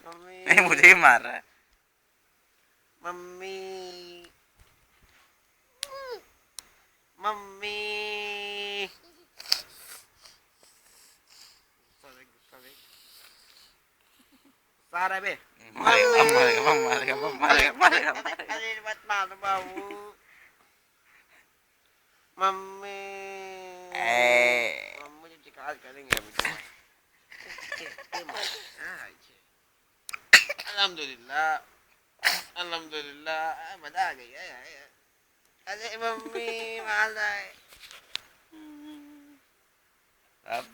Mummy नहीं मुझे ही मार रहा है। मम्मी मम्मी सारा बे मारेगा मम्मी अब मारेगा अब मारेगा अब मारेगा मारेगा मारेगा। अरे मत मार बाबू मम्मी मुझे शिकायत करेंगे अभी अल्हम्दुलिल्लाह अल्हम्दुलिल्लाह मजा आ गई है। अरे मम्मी मार रहा है अब